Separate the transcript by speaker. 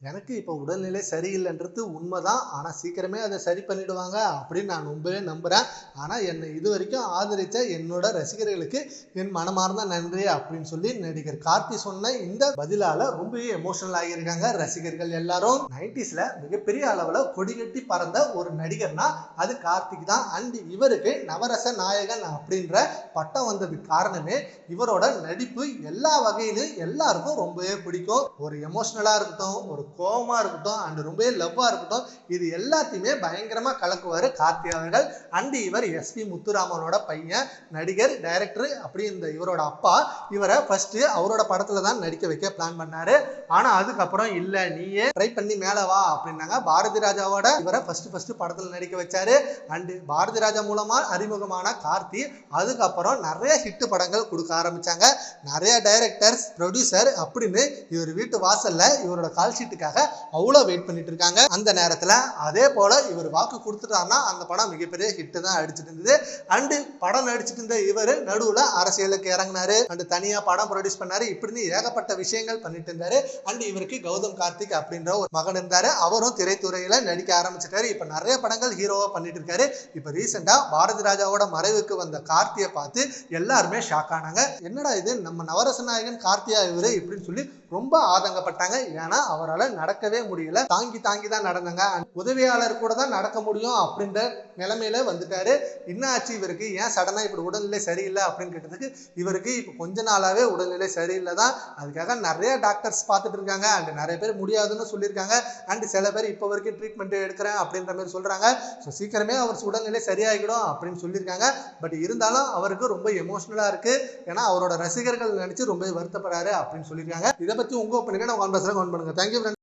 Speaker 1: எனக்கு இப்போ உடல்நிலை சரியில்லைன்றது உண்மைதான். ஆனா சீக்கிரமே அதை சரி பண்ணிடுவாங்க அப்படின்னு நான் ரொம்பவே நம்புறேன். ஆனா என்னை இதுவரைக்கும் ஆதரித்த என்னோட ரசிகர்களுக்கு என் மனமார்ந்த நன்றி அப்படின்னு சொல்லி நடிகர் கார்த்தி சொன்ன இந்த பதிலால ரொம்பவே எமோஷனல் ஆகியிருக்காங்க ரசிகர்கள் எல்லாரும். 90ஸ்ல மிகப்பெரிய அளவுல கொடிகட்டி பறந்த ஒரு நடிகர்னா அது கார்த்திக் தான். அண்ட் இவருக்கு நவரச நாயகன் அப்படின்ற பட்டம் வந்ததுக்கு காரணமே இவரோட நடிப்பு எல்லா வகையிலும் எல்லாருக்கும் ரொம்பவே பிடிக்கும். ஒரு எமோஷனலா இருக்கட்டும், ஒரு கோவமா இருக்கட்டும், அண்ட் ரொம்பவே லவ்வா இருக்கட்டும், இது எல்லாத்தையுமே பயங்கரமா கலக்குவாரு கார்த்தி அவர்கள். அண்ட் இவர் எஸ்பி முத்துராமனோட பையன், நடிகர், டைரக்டர். அப்படி இந்த இவரோட அப்பா இவரை ஃபர்ஸ்ட் அவரோட படத்துல தான் நடிக்க வைக்க பிளான் பண்ணாரு. ஆனா அதுக்கப்புறம் இல்ல, நீயே ட்ரை பண்ணி மேல வா அப்படின்னாங்க. பாரதி ராஜாவோட இவரை ஃபர்ஸ்ட் படத்துல நடிக்க வச்சாரு. அண்ட் பாரதி ராஜா மூலமா அறிமுகமான கார்த்தி அதுக்கப்புறம் நிறைய ஹிட் படங்கள் கொடுக்க ஆரம்பிச்சாங்க. நிறைய டைரக்டர்ஸ், ப்ரொடியூசர் அப்படின்னு இவர் வீட்டு வாசல்ல இவரோட கால் ஷீட்டுக்காக அவ்வளோ வெயிட் பண்ணிட்டு இருக்காங்க. அந்த நேரத்துல அதே போல இவர் வாக்கு கொடுத்துட்டாருன்னா அந்த படம் மிகப்பெரிய ஹிட் தான் அடிச்சுட்டு இருந்தது. அண்டு படம் நடிச்சுட்டு இருந்த இவர் நடுவுல அரசியலுக்கு இறங்கினாரு. அண்டு தனியா படம் ப்ரொடியூஸ் பண்ணாரு. இப்படின்னு ஏகப்பட்ட விஷயங்கள் பண்ணிட்டு இருந்தாரு. அண்ட் இவருக்கு கௌதம் கார்த்திக் அப்படின்ற ஒரு மகன் இருந்தாரு. அவரும் திரைத்துறையில நடிக்க ஆரம்பிச்சிட்டாரு. இப்ப நிறைய படங்கள் ஹீரோவா பண்ணிட்டு இருக்காரு. இப்ப ரீசெண்டா பாரதி ராஜாவோட மறைவுக்கு வந்த கார்த்தியை பார்த்து எல்லாருமே ஷாக் ஆனாங்க. என்னடா இது, நம்ம நவரச நாயகன் கார்த்தியா இவரு இப்படின்னு சொல்லி ரொம்ப ஆதங்கப்பட்டாங்க. ஏன்னா அவரால் நடக்கவே முடியல, தாங்கி தான் நடந்தாங்க. உதவியாளர் கூட தான் நடக்க முடியும் அப்படின்ற நிலைமையில வந்துட்டாரு. என்ன ஆச்சு இவருக்கு, ஏன் சடனா இப்படி உடல்நிலை சரியில்லை அப்படின்னு கேட்டதுக்கு இவருக்கு இப்போ கொஞ்ச நாளாவே உடல்நிலை சரியில்லை தான். அதுக்காக நிறைய டாக்டர்ஸ் பார்த்துட்டு இருக்காங்க. அண்ட் நிறைய பேர் முடியாதுன்னு சொல்லியிருக்காங்க. அண்ட் சில பேர் இப்போ வரைக்கும் ட்ரீட்மெண்ட் எடுக்கிறேன் அப்படின்ற மாதிரி சொல்றாங்க. ஸோ சீக்கிரமே அவர் உடல்நிலை சரியாகிடும் அப்படின்னு சொல்லியிருக்காங்க. பட் இருந்தாலும் அவருக்கு ரொம்ப எமோஷனலா இருக்கு. ஏன்னா அவரோட ரசிகர்கள் நினைச்சு ரொம்ப வருத்தப்படுறாரு அப்படின்னு சொல்லியிருக்காங்க. இதை பத்தி உங்க ஒப்பீனியனை கமெண்ட் பாக்ஸ்ல கமெண்ட் பண்ணுங்க. தேங்க்யூ.